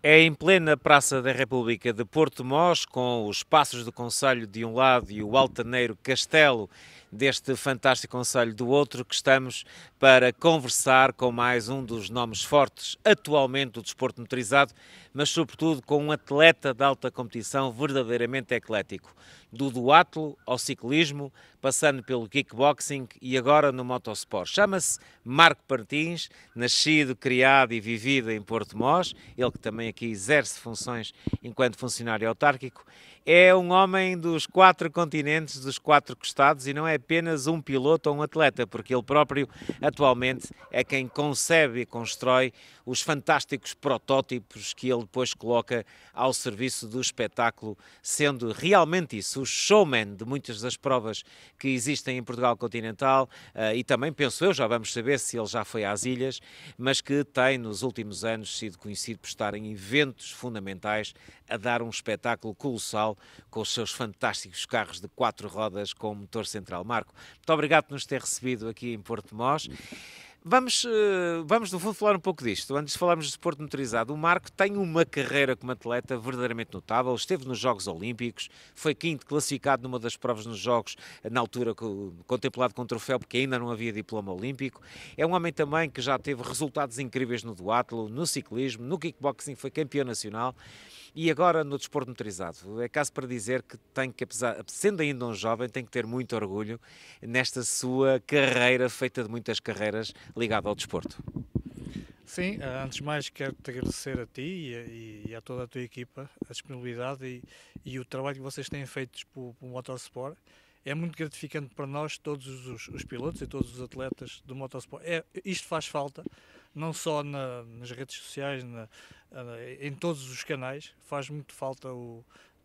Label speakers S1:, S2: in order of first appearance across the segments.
S1: É em plena Praça da República de Porto Mós, com os Passos do Concelho de um lado e o altaneiro Castelo deste fantástico concelho do outro, que estamos para conversar com mais um dos nomes fortes atualmente do desporto motorizado, mas sobretudo com um atleta de alta competição verdadeiramente eclético. Do duatlo ao ciclismo, passando pelo kickboxing e agora no motosport. Chama-se Marco Martins, nascido, criado e vivido em Porto Mós, ele que também aqui exerce funções enquanto funcionário autárquico. É um homem dos 4 continentes, dos 4 costados, e não é apenas um piloto ou um atleta, porque ele próprio atualmente é quem concebe e constrói os fantásticos protótipos que ele depois coloca ao serviço do espetáculo, sendo realmente isso, o showman de muitas das provas que existem em Portugal continental, e também, penso eu, já vamos saber se ele já foi às ilhas, mas que tem nos últimos anos sido conhecido por estar em eventos fundamentais, a dar um espetáculo colossal com os seus fantásticos carros de 4 rodas com motor central. Marco, muito obrigado por nos ter recebido aqui em Porto Mós. Vamos no fundo falar um pouco disto. Antes de falarmos de desporto motorizado, o Marco tem uma carreira como atleta verdadeiramente notável. Esteve nos Jogos Olímpicos, foi quinto classificado numa das provas nos Jogos, na altura contemplado com troféu, porque ainda não havia diploma olímpico. É um homem também que já teve resultados incríveis no duatlo, no ciclismo, no kickboxing, foi campeão nacional. E agora no desporto motorizado, é caso para dizer que tem que, apesar, sendo ainda um jovem, tem que ter muito orgulho nesta sua carreira, feita de muitas carreiras, ligada ao desporto.
S2: Sim, antes de mais quero-te agradecer a ti e a toda a tua equipa a disponibilidade e o trabalho que vocês têm feito pelo Motorsport. É muito gratificante para nós, todos os pilotos e todos os atletas do Motorsport. Isto faz falta, não só nas redes sociais, em todos os canais, faz muito falta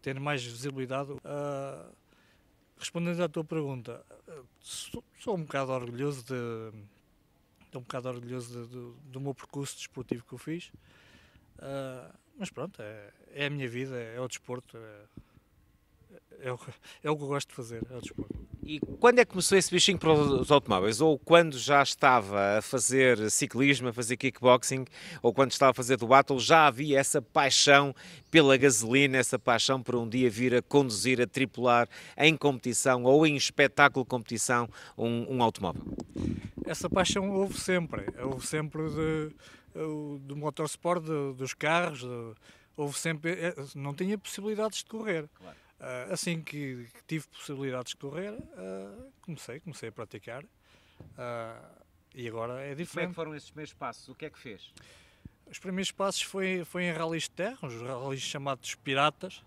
S2: ter mais visibilidade. Respondendo à tua pergunta, sou um bocado orgulhoso estou um bocado orgulhoso do meu percurso desportivo que eu fiz, mas pronto, é a minha vida, é o desporto, é o que eu gosto de fazer, é o desporto.
S1: E quando é que começou esse bichinho para os automóveis? Ou quando já estava a fazer ciclismo, a fazer kickboxing, ou quando estava a fazer duatlo, já havia essa paixão pela gasolina, essa paixão por um dia vir a conduzir, a tripular em competição ou em espetáculo de competição um automóvel?
S2: Essa paixão houve sempre do motorsport, dos carros, houve sempre, não tinha possibilidades de correr.
S1: Claro.
S2: Assim que tive possibilidades de correr, comecei a praticar, e agora é
S1: Como é que
S2: diferente.
S1: foram esses primeiros passos? O que é que fez?
S2: Os primeiros passos foi em ralis de terra, os ralis chamados piratas.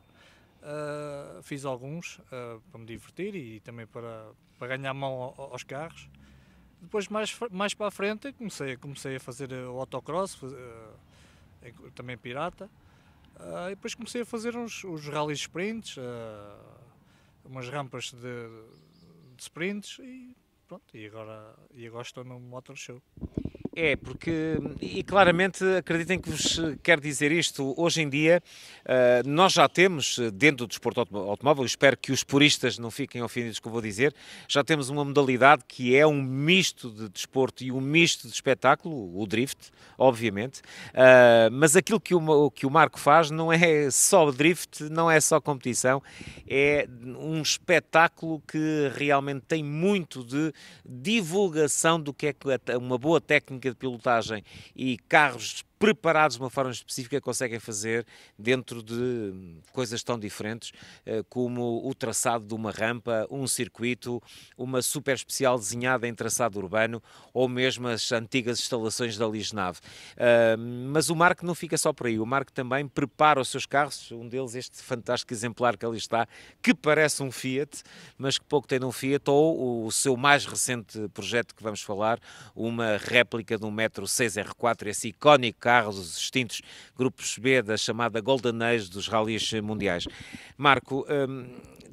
S2: Fiz alguns para me divertir e também para ganhar mão aos carros. Depois, mais para a frente, comecei a fazer o autocross, também pirata. E depois comecei a fazer os rallies sprints, umas rampas de sprints e pronto. E agora estou no Motor Show.
S1: É, porque, e claramente acreditem que vos quero dizer isto, hoje em dia nós já temos dentro do desporto automóvel, espero que os puristas não fiquem ofendidos com o que vou dizer, já temos uma modalidade que é um misto de desporto e um misto de espetáculo, o drift, obviamente, mas aquilo que o Marco faz não é só drift, não é só competição, é um espetáculo que realmente tem muito de divulgação do que é uma boa técnica de pilotagem e carros preparados de uma forma específica conseguem fazer dentro de coisas tão diferentes como o traçado de uma rampa, um circuito, uma super especial desenhada em traçado urbano ou mesmo as antigas instalações da Ligenave. Mas o Marco não fica só por aí, o Marco também prepara os seus carros, um deles este fantástico exemplar que ali está, que parece um Fiat, mas que pouco tem de um Fiat, ou o seu mais recente projeto que vamos falar, uma réplica de um Metro 6R4, esse icónico carro dos extintos grupos B da chamada Golden Age dos rallies mundiais. Marco,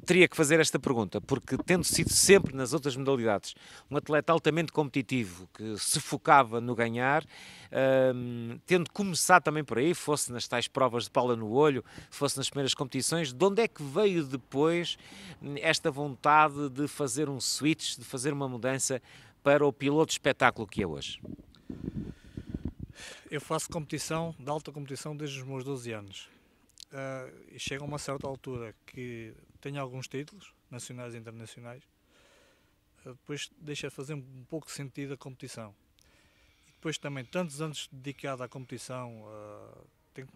S1: teria que fazer esta pergunta, porque tendo sido sempre nas outras modalidades um atleta altamente competitivo, que se focava no ganhar, tendo começado também por aí, fosse nas tais provas de pala no olho, fosse nas primeiras competições, de onde é que veio depois esta vontade de fazer um switch, de fazer uma mudança para o piloto de espetáculo que é hoje?
S2: Eu faço competição, de alta competição, desde os meus 12 anos. E chega a uma certa altura que tenho alguns títulos, nacionais e internacionais, depois deixa de fazer um pouco de sentido a competição. E depois também, tantos anos dedicado à competição,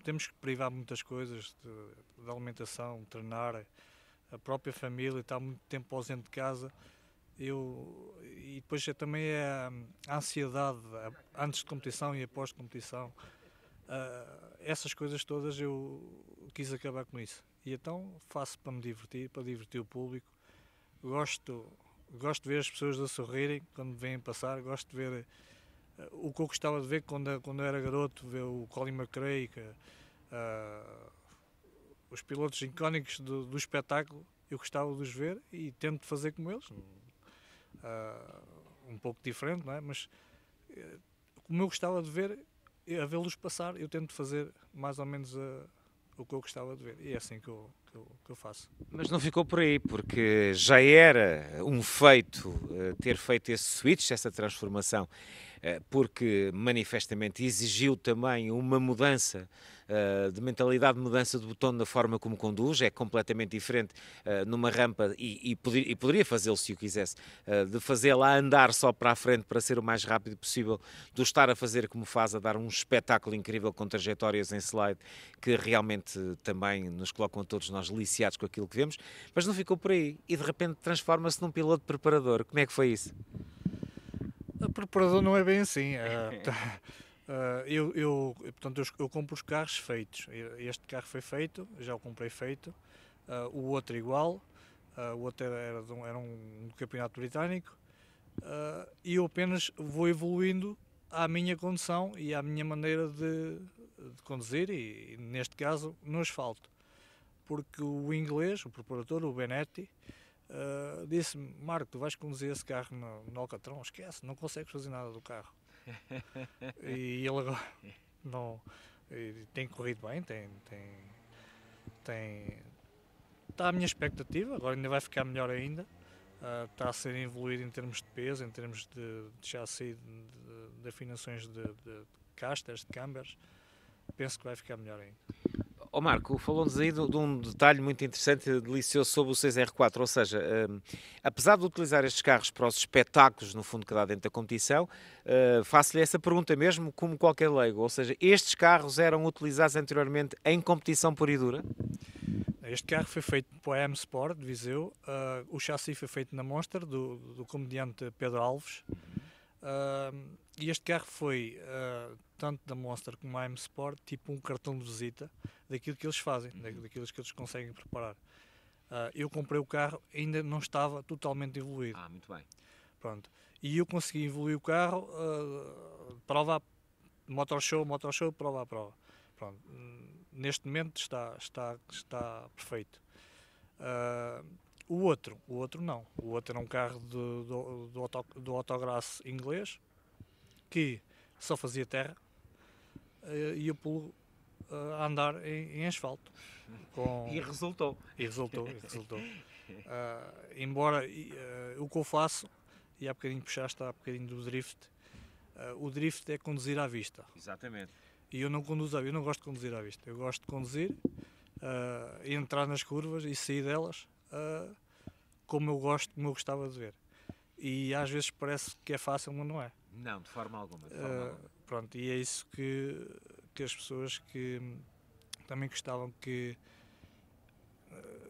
S2: temos que privar muitas coisas de alimentação, treinar, a própria família, estar muito tempo ausente de casa. E depois também é a ansiedade antes de competição e após competição. Essas coisas todas eu quis acabar com isso. E então faço para me divertir, para divertir o público. Gosto de ver as pessoas a sorrirem quando me vêm passar. Gosto de ver o que eu gostava de ver quando eu era garoto, ver o Colin McRae, os pilotos icónicos do espetáculo. Eu gostava de os ver e tento fazer como eles. Um pouco diferente, não é? Mas como eu gostava de ver, a vê-los passar, eu tento fazer mais ou menos o que eu gostava de ver. E é assim que eu faço.
S1: Mas não ficou por aí, porque já era um feito ter feito esse switch, essa transformação, porque manifestamente exigiu também uma mudança de mentalidade, mudança de botão na forma como conduz, é completamente diferente numa rampa e poderia fazê-lo se o quisesse, de fazê-la andar só para a frente para ser o mais rápido possível, do estar a fazer como faz, a dar um espetáculo incrível com trajetórias em slide que realmente também nos colocam a todos nós deliciados com aquilo que vemos, mas não ficou por aí e de repente transforma-se num piloto preparador. Como é que foi isso?
S2: A preparador não é bem assim. Portanto, eu compro os carros feitos. Este carro foi feito, já o comprei feito. O outro igual. O outro era um campeonato britânico. E eu apenas vou evoluindo à minha condução e à minha maneira de conduzir, e neste caso no asfalto. Porque o inglês, o preparador, o Benetti, disse-me: Marco, tu vais conduzir esse carro no Alcatrão, esquece, não consegues fazer nada do carro. E ele agora não, tem corrido bem, está à minha expectativa, agora ainda vai ficar melhor ainda. Está a ser evoluído em termos de peso, em termos de chassi, de afinações de casters, de câmbaras. Penso que vai ficar melhor ainda.
S1: Marco, falou-nos aí de um detalhe muito interessante e delicioso sobre o 6R4, ou seja, apesar de utilizar estes carros para os espetáculos, no fundo, que dá dentro da competição, faço-lhe essa pergunta mesmo como qualquer leigo, ou seja, estes carros eram utilizados anteriormente em competição pura e dura?
S2: Este carro foi feito para a M Sport de Viseu, o chassi foi feito na Monster, do comediante Pedro Alves. E este carro foi, tanto da Monster como da M Sport, tipo um cartão de visita daquilo que eles fazem, daquilo que eles conseguem preparar. Eu comprei o carro, ainda não estava totalmente evoluído.
S1: Muito bem.
S2: Pronto. E eu consegui evoluir o carro, prova, motor show, prova a prova. Pronto. Neste momento está perfeito. O outro não. O outro era um carro do autograço inglês que só fazia terra e eu pulo a andar em asfalto.
S1: E resultou.
S2: Resultou. Embora o que eu faço, e há bocadinho puxaste, há bocadinho do drift, o drift é conduzir à vista.
S1: Exatamente.
S2: E eu não conduzo, eu não gosto de conduzir à vista. Eu gosto de conduzir, entrar nas curvas e sair delas como eu gostava de ver. E às vezes parece que é fácil, mas não é.
S1: Não, de forma alguma.
S2: Pronto, e é isso que as pessoas que também gostavam que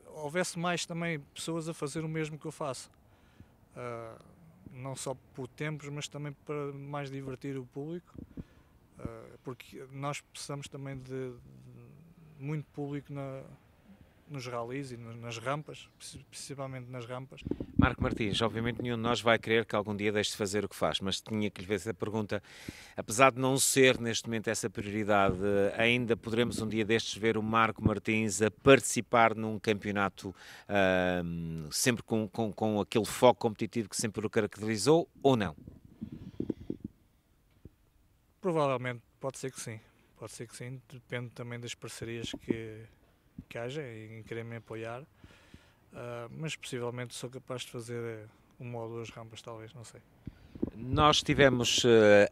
S2: houvesse mais também pessoas a fazer o mesmo que eu faço. Não só por tempos, mas também para mais divertir o público. Porque nós precisamos também de muito público nos ralis e nas rampas, principalmente nas rampas.
S1: Marco Martins, obviamente nenhum de nós vai querer que algum dia deixe de fazer o que faz, mas tinha que lhe fazer essa pergunta. Apesar de não ser neste momento essa prioridade, ainda poderemos um dia destes ver o Marco Martins a participar num campeonato sempre com aquele foco competitivo que sempre o caracterizou, ou não?
S2: Provavelmente, pode ser que sim. Depende também das parcerias que haja em querer me apoiar. Mas possivelmente sou capaz de fazer uma ou duas rampas, talvez, não sei.
S1: Nós tivemos,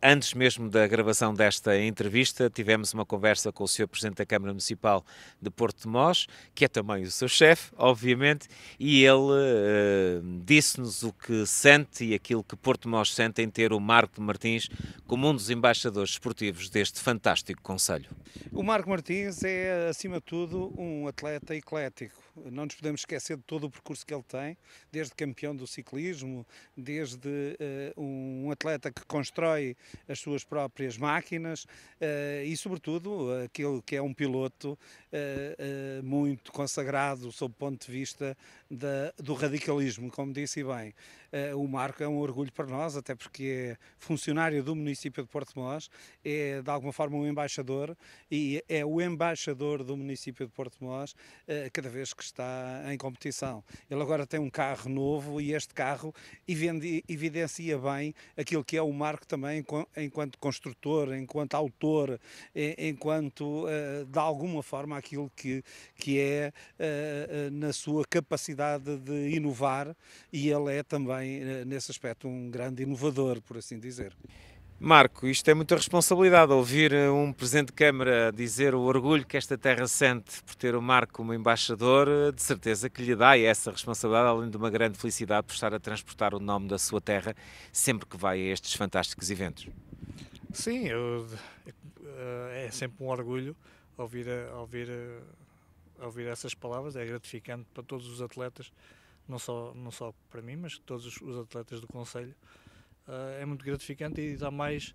S1: antes mesmo da gravação desta entrevista, tivemos uma conversa com o Sr. Presidente da Câmara Municipal de Porto de Mós, que é também o seu chefe, obviamente, e ele disse-nos o que sente e aquilo que Porto de Mós sente em ter o Marco Martins como um dos embaixadores esportivos deste fantástico concelho.
S3: O Marco Martins é, acima de tudo, um atleta eclético. Não nos podemos esquecer de todo o percurso que ele tem, desde campeão do ciclismo, desde um atleta que constrói as suas próprias máquinas e, sobretudo, aquele que é um piloto muito consagrado sob o ponto de vista do radicalismo, como disse bem. O Marco é um orgulho para nós, até porque é funcionário do município de Porto de Mós, é de alguma forma um embaixador e é o embaixador do município de Porto de Mós cada vez que está em competição. Ele agora tem um carro novo e este carro evidencia bem aquilo que é o Marco também enquanto construtor, enquanto autor, enquanto de alguma forma aquilo que é na sua capacidade de inovar, e ele é também nesse aspecto um grande inovador, por assim dizer.
S1: Marco, isto é muita responsabilidade, ouvir um Presidente de Câmara dizer o orgulho que esta terra sente por ter o Marco como embaixador, de certeza que lhe dá essa responsabilidade, além de uma grande felicidade por estar a transportar o nome da sua terra sempre que vai a estes fantásticos eventos.
S2: Sim, é sempre um orgulho ouvir essas palavras, é gratificante para todos os atletas, não só para mim, mas todos os atletas do concelho. É muito gratificante e dá mais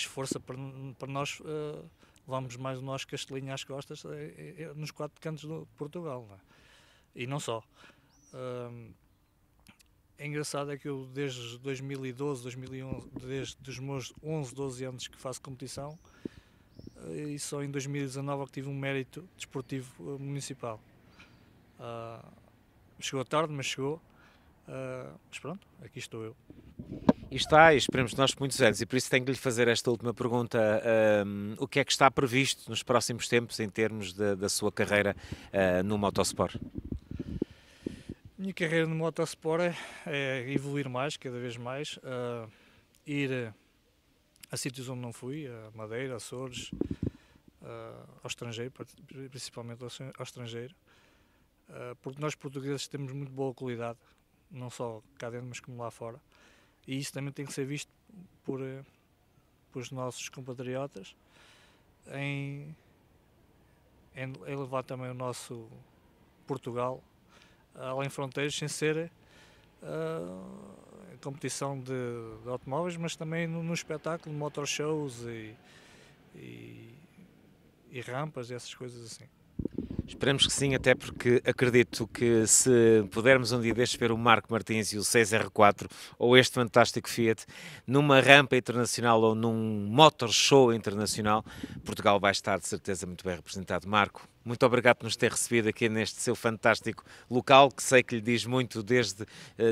S2: força para nós levarmos mais o nosso castelinho às costas nos 4 cantos de Portugal, não é? E não só. É engraçado é que eu desde 2012, 2011, desde os meus 11, 12 anos que faço competição, e só em 2019 é que tive um mérito desportivo municipal. Chegou tarde, mas chegou. Mas pronto, aqui estou eu.
S1: E está, e esperemos nós por muitos anos, e por isso tenho que lhe fazer esta última pergunta. O que é que está previsto nos próximos tempos em termos da sua carreira no motosport?
S2: Minha carreira no motosport é evoluir mais, cada vez mais, ir a sítios onde não fui, a Madeira, Açores, ao estrangeiro, principalmente ao estrangeiro, porque nós portugueses temos muito boa qualidade, não só cá dentro, mas como lá fora, e isso também tem que ser visto por os nossos compatriotas em levar também o nosso Portugal além fronteiras, sem ser competição de automóveis, mas também no espetáculo, motor shows e rampas e essas coisas assim.
S1: Esperemos que sim, até porque acredito que se pudermos um dia destes ver o Marco Martins e o 6R4 ou este fantástico Fiat numa rampa internacional ou num motor show internacional, Portugal vai estar de certeza muito bem representado. Marco, muito obrigado por nos ter recebido aqui neste seu fantástico local, que sei que lhe diz muito desde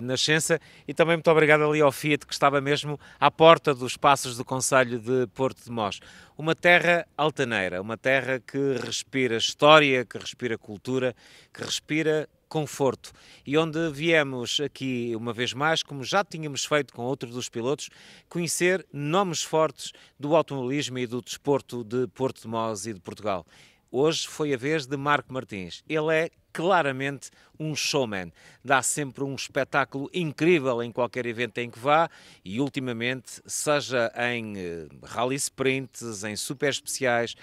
S1: nascença, e também muito obrigado ali ao Fiat, que estava mesmo à porta dos passos do concelho de Porto de Mós. Uma terra altaneira, uma terra que respira história, que respira cultura, que respira conforto, e onde viemos aqui uma vez mais, como já tínhamos feito com outros dos pilotos, conhecer nomes fortes do automobilismo e do desporto de Porto de Mós e de Portugal. Hoje foi a vez de Marco Martins. Ele é claramente um showman. Dá sempre um espetáculo incrível em qualquer evento em que vá, e ultimamente, seja em rally sprints, em super especiais,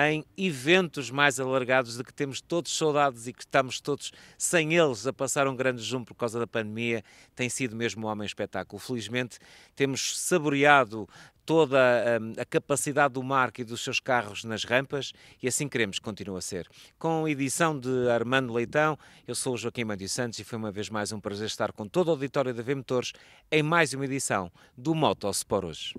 S1: em eventos mais alargados de que temos todos saudades e que estamos todos sem eles a passar um grande jejum por causa da pandemia, tem sido mesmo um homem espetáculo. Felizmente temos saboreado toda a capacidade do Marco e dos seus carros nas rampas, e assim queremos que continue a ser. Com a edição de Armando Leitão, eu sou o Joaquim Mândio Santos e foi uma vez mais um prazer estar com todo o auditório da V Motores em mais uma edição do Motosport Hoje.